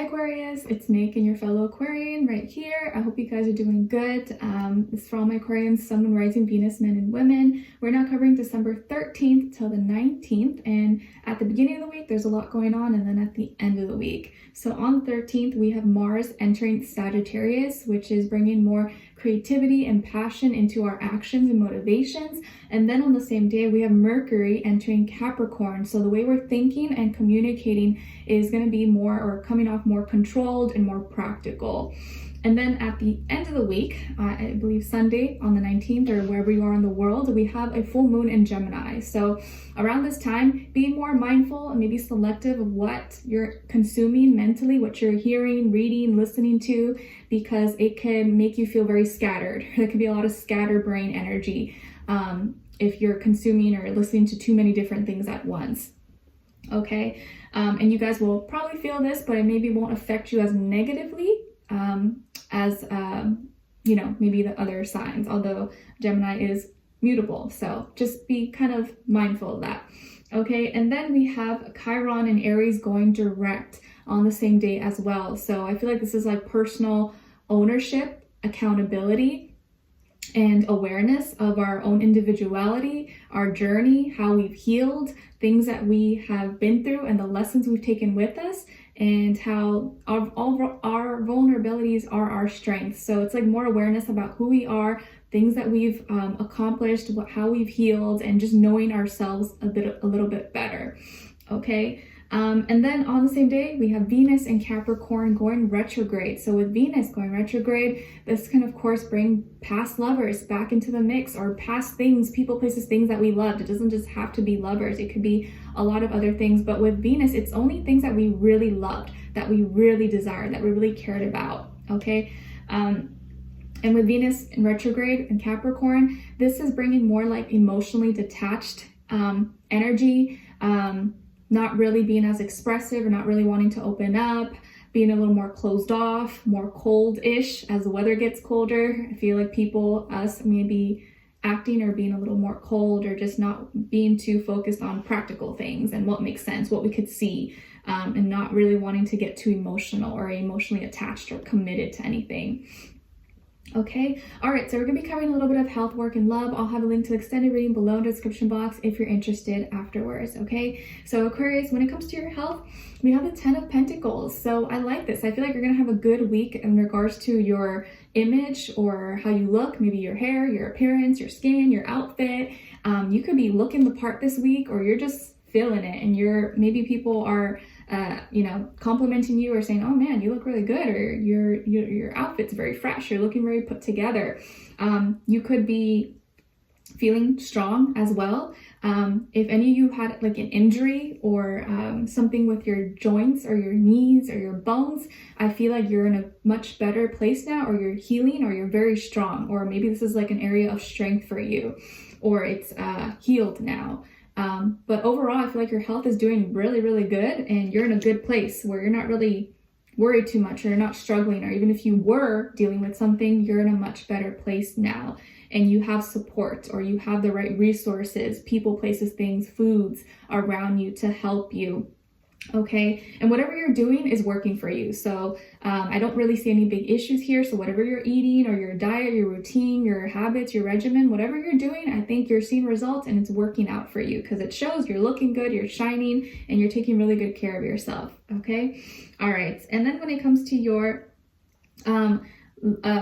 Hi Aquarius, it's Nick and your fellow Aquarian right here. I hope you guys are doing good. This is for all my Aquarians, Sun, Moon, Rising, Venus, men and women. We're now covering December 13th till the 19th, and at the beginning of the week there's a lot going on, and then at the end of the week. So on the 13th we have Mars entering Sagittarius, which is bringing more creativity and passion into our actions and motivations. And then on the same day we have Mercury entering Capricorn. So the way we're thinking and communicating is going to be more, or coming off more controlled and more practical. And then at the end of the week, I believe Sunday on the 19th, or wherever you are in the world, we have a full moon in Gemini. So around this time, be more mindful and maybe selective of what you're consuming mentally, what you're hearing, reading, listening to, because it can make you feel very scattered. There could be a lot of scatterbrain energy if you're consuming or listening to too many different things at once. Okay, and you guys will probably feel this, but it maybe won't affect you as negatively as maybe the other signs, although Gemini is mutable, so just be kind of mindful of that. Okay, and then we have Chiron and Aries going direct on the same day as well. So I feel like this is like personal ownership, accountability, and awareness of our own individuality, our journey, how we've healed, things that we have been through, and the lessons we've taken with us, and how all our vulnerabilities are our strengths. So it's like more awareness about who we are, things that we've accomplished, how we've healed, and just knowing ourselves a little bit better. Okay. And then on the same day, we have Venus and Capricorn going retrograde. So with Venus going retrograde, this can of course bring past lovers back into the mix, or past things, people, places, things that we loved. It doesn't just have to be lovers. It could be a lot of other things. But with Venus, it's only things that we really loved, that we really desired, that we really cared about. Okay. And with Venus in retrograde and Capricorn, this is bringing more like emotionally detached energy, not really being as expressive, or not really wanting to open up, being a little more closed off, more cold-ish as the weather gets colder. I feel like us may be acting or being a little more cold, or just not being too focused on practical things and what makes sense, what we could see, and not really wanting to get too emotional or emotionally attached or committed to anything. Okay, all right, so we're going to be covering a little bit of health, work, and love. I'll have a link to the extended reading below in the description box if you're interested afterwards, okay? So Aquarius, when it comes to your health, we have the 10 of Pentacles. So I like this. I feel like you're going to have a good week in regards to your image or how you look, maybe your hair, your appearance, your skin, your outfit. You could be looking the part this week, or you're just feeling it, and maybe people are complimenting you or saying, oh man, you look really good, or your outfit's very fresh, you're looking very put together. You could be feeling strong as well. If any of you had like an injury or something with your joints or your knees or your bones, I feel like you're in a much better place now, or you're healing, or you're very strong, or maybe this is like an area of strength for you, or it's healed now. But overall, I feel like your health is doing really, really good, and you're in a good place where you're not really worried too much, or you're not struggling, or even if you were dealing with something, you're in a much better place now, and you have support, or you have the right resources, people, places, things, foods around you to help you. Okay, and whatever you're doing is working for you. So I don't really see any big issues here. So whatever you're eating, or your diet, your routine, your habits, your regimen, whatever you're doing, I think you're seeing results, and it's working out for you, because it shows you're looking good, you're shining, and you're taking really good care of yourself. Okay, all right. And then when it comes to your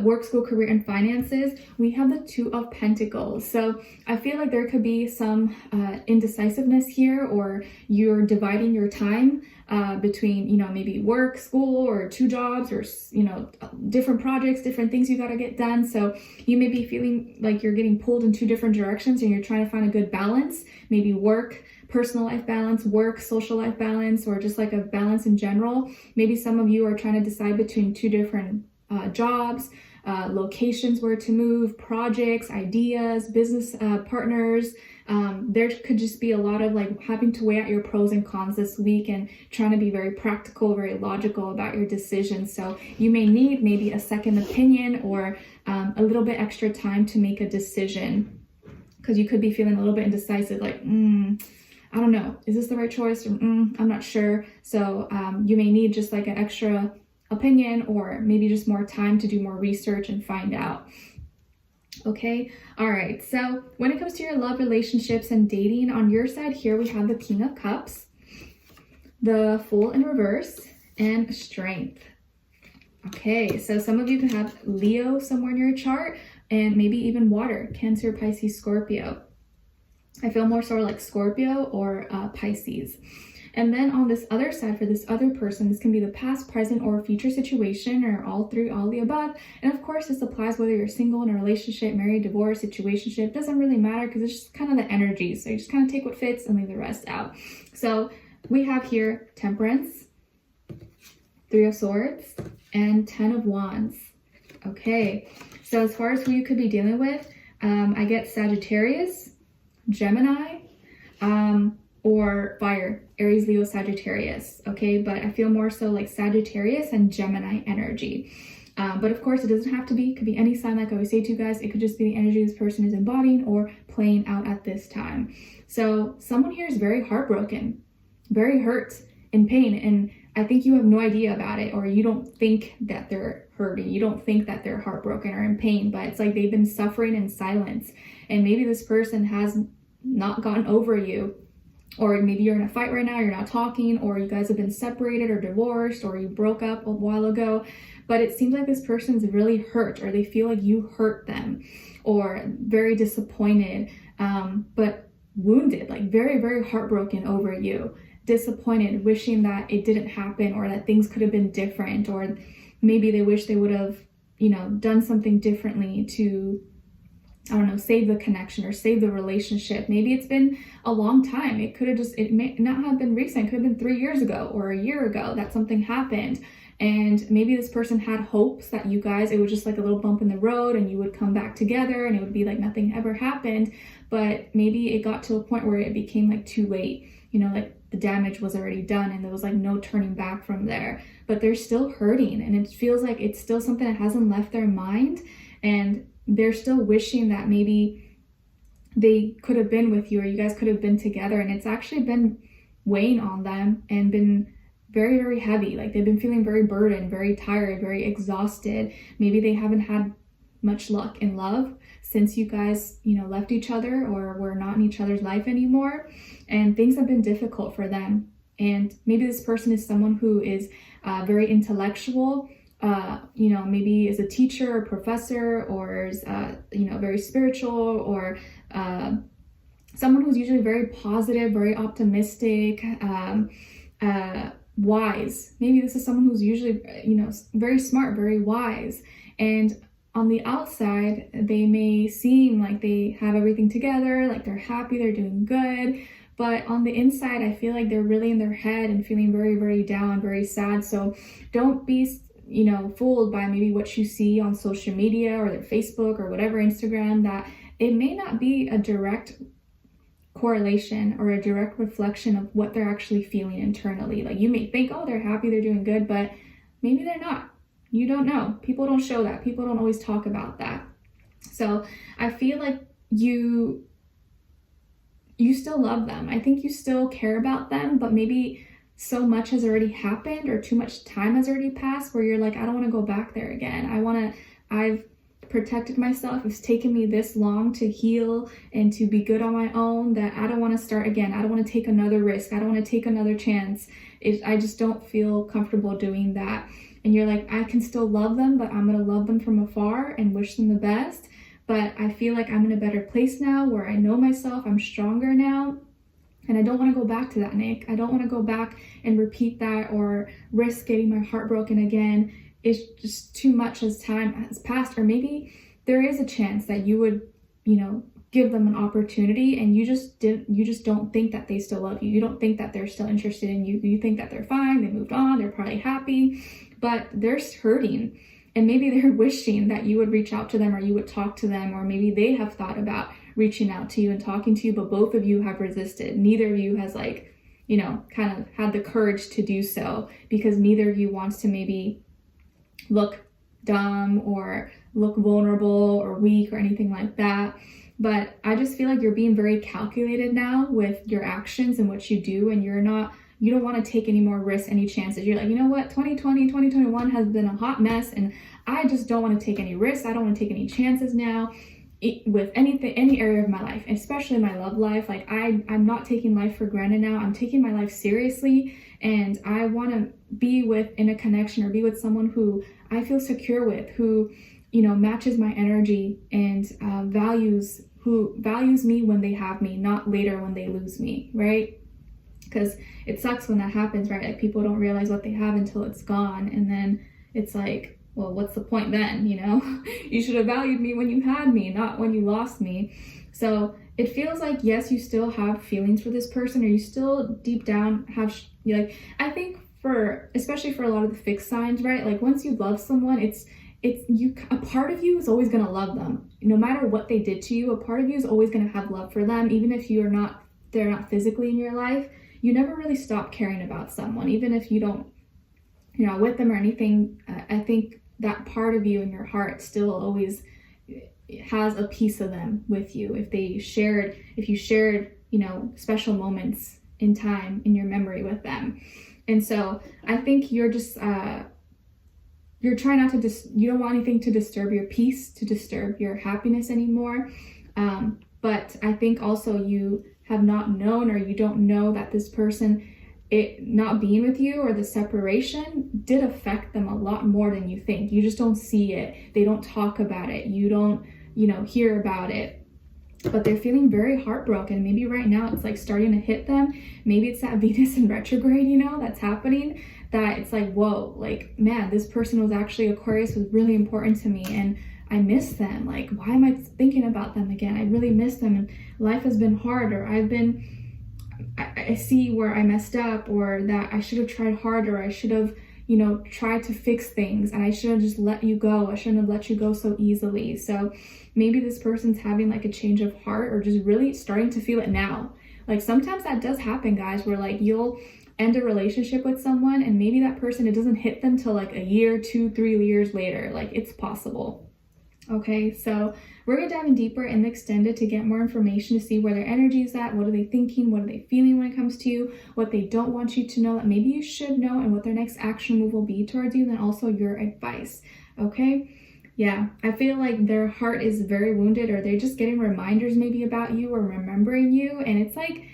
work, school, career, and finances, we have the 2 of Pentacles. So I feel like there could be some indecisiveness here, or you're dividing your time between, maybe work, school, or 2 jobs, or, different projects, different things you got to get done. So you may be feeling like you're getting pulled in 2 different directions, and you're trying to find a good balance, maybe work, personal life balance, work, social life balance, or just like a balance in general. Maybe some of you are trying to decide between 2 different jobs, locations where to move, projects, ideas, business partners. There could just be a lot of like having to weigh out your pros and cons this week, and trying to be very practical, very logical about your decisions. So you may need maybe a second opinion, or a little bit extra time to make a decision, because you could be feeling a little bit indecisive, like I don't know, is this the right choice? I'm not sure. So you may need just like an extra opinion, or maybe just more time to do more research and find out. Okay, all right, so when it comes to your love, relationships, and dating, on your side here we have the King of Cups, the Fool in reverse, and Strength. Okay, so some of you can have Leo somewhere in your chart, and maybe even water, Cancer, Pisces, Scorpio. I feel more sort of like Scorpio or Pisces. And then on this other side, for this other person, this can be the past, present, or future situation, or all three, all the above. And of course, this applies whether you're single, in a relationship, married, divorced, situationship. Doesn't really matter, because it's just kind of the energy. So you just kind of take what fits and leave the rest out. So we have here Temperance, Three of Swords, and 10 of Wands. Okay, so as far as who you could be dealing with, I get Sagittarius, Gemini, or fire, Aries, Leo, Sagittarius. Okay, but I feel more so like Sagittarius and Gemini energy. But of course, it doesn't have to be. It could be any sign, like I always say to you guys. It could just be the energy this person is embodying or playing out at this time. So someone here is very heartbroken, very hurt, in pain, and I think you have no idea about it, or you don't think that they're hurting. You don't think that they're heartbroken or in pain, but it's like they've been suffering in silence. And maybe this person has not gotten over you, or maybe you're in a fight right now, you're not talking, or you guys have been separated or divorced, or you broke up a while ago. But it seems like this person's really hurt, or they feel like you hurt them, or very disappointed, but wounded, like very, very heartbroken over you. Disappointed, wishing that it didn't happen, or that things could have been different, or maybe they wish they would have, done something differently to, I don't know, save the connection or save the relationship. Maybe it's been a long time. It may not have been recent. It could have been 3 years ago or a year ago that something happened. And maybe this person had hopes that you guys, it was just like a little bump in the road and you would come back together and it would be like nothing ever happened. But maybe it got to a point where it became like too late, like the damage was already done and there was like no turning back from there. But they're still hurting, and it feels like it's still something that hasn't left their mind, and they're still wishing that maybe they could have been with you, or you guys could have been together. And it's actually been weighing on them and been very, very heavy. Like they've been feeling very burdened, very tired, very exhausted. Maybe they haven't had much luck in love since you guys, left each other or were not in each other's life anymore. And things have been difficult for them. And maybe this person is someone who is very intellectual, maybe is a teacher or professor, or is, very spiritual, or someone who's usually very positive, very optimistic, wise. Maybe this is someone who's usually, very smart, very wise. And on the outside, they may seem like they have everything together, like they're happy, they're doing good. But on the inside, I feel like they're really in their head and feeling very, very down, very sad. So don't be, fooled by maybe what you see on social media or their Facebook or whatever, Instagram, that it may not be a direct correlation or a direct reflection of what they're actually feeling internally. Like you may think, oh, they're happy, they're doing good, but maybe they're not. You don't know. People don't show that. People don't always talk about that. So I feel like you still love them. I think you still care about them, but maybe so much has already happened, or too much time has already passed, where you're like, I don't want to go back there again. I've protected myself. It's taken me this long to heal and to be good on my own, that I don't want to start again. I don't want to take another risk. I don't want to take another chance. I just don't feel comfortable doing that. And you're like, I can still love them, but I'm going to love them from afar and wish them the best. But I feel like I'm in a better place now, where I know myself, I'm stronger now. And I don't want to go back to that, Nick. I don't want to go back and repeat that or risk getting my heart broken again. It's just too much as time has passed. Or maybe there is a chance that you would, give them an opportunity, and you just don't think that they still love you. You don't think that they're still interested in you. You think that they're fine, they moved on, they're probably happy, but they're hurting. And maybe they're wishing that you would reach out to them, or you would talk to them, or maybe they have thought about reaching out to you and talking to you, but both of you have resisted. Neither of you has kind of had the courage to do so, because neither of you wants to maybe look dumb or look vulnerable or weak or anything like that. but I just feel like you're being very calculated now with your actions and what you do, and you don't want to take any more risks, any chances. You're like, you know what, 2020, 2021 has been a hot mess, and I just don't want to take any risks. I don't want to take any chances now with any area of my life, especially my love life. Like I'm not taking life for granted now. I'm taking my life seriously, and I want to be in a connection or be with someone who I feel secure with, who, you know, matches my energy and who values me when they have me, not later when they lose me, right? Because it sucks when that happens, right? Like people don't realize what they have until it's gone, and then it's like, well, what's the point then, you know? You should have valued me when you had me, not when you lost me. So it feels like, yes, you still have feelings for this person, or you still deep down have, like, I think especially for a lot of the fixed signs, right? Like once you love someone, a part of you is always going to love them. No matter what they did to you, a part of you is always going to have love for them. Even if they're not physically in your life, you never really stop caring about someone, even if you don't, you're not with them or anything. I think that part of you in your heart still always has a piece of them with you. If you shared, you know, special moments in time in your memory with them. And so I think you're just, you're trying not to, you don't want anything to disturb your peace, to disturb your happiness anymore. But I think also you have not known, or you don't know that this person, it not being with you or the separation did affect them a lot more than you think. You just don't see it. They don't talk about it. You don't, you know, hear about it. But they're feeling very heartbroken. Maybe right now it's like starting to hit them. Maybe it's that Venus in retrograde, you know, that's happening, that it's like, whoa, like, man, this person was actually, Aquarius was really important to me, and I miss them. Like, why am I thinking about them again? I really miss them, and life has been hard, or I see where I messed up, or that I should have tried harder. I should have, you know, tried to fix things, and I should have just let you go. I shouldn't have let you go so easily. So maybe this person's having like a change of heart, or just really starting to feel it now. Like sometimes that does happen, guys, where like you'll end a relationship with someone, and maybe that person, it doesn't hit them till like a year, 2-3 years later. Like it's possible. Okay, so we're gonna dive in deeper in the extended to get more information, to see where their energy is at, what are they thinking, what are they feeling when it comes to you, what they don't want you to know that maybe you should know, and what their next action move will be towards you, and then also your advice. Okay, yeah, I feel like their heart is very wounded, or they're just getting reminders maybe about you or remembering you, and it's like,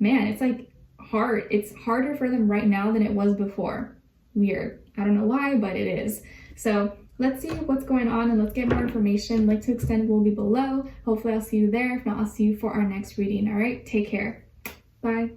man, it's like hard. It's harder for them right now than it was before. Weird. I don't know why, but it is. So let's see what's going on, and let's get more information. Link to extended will be below. Hopefully I'll see you there. If not, I'll see you for our next reading. All right, take care. Bye.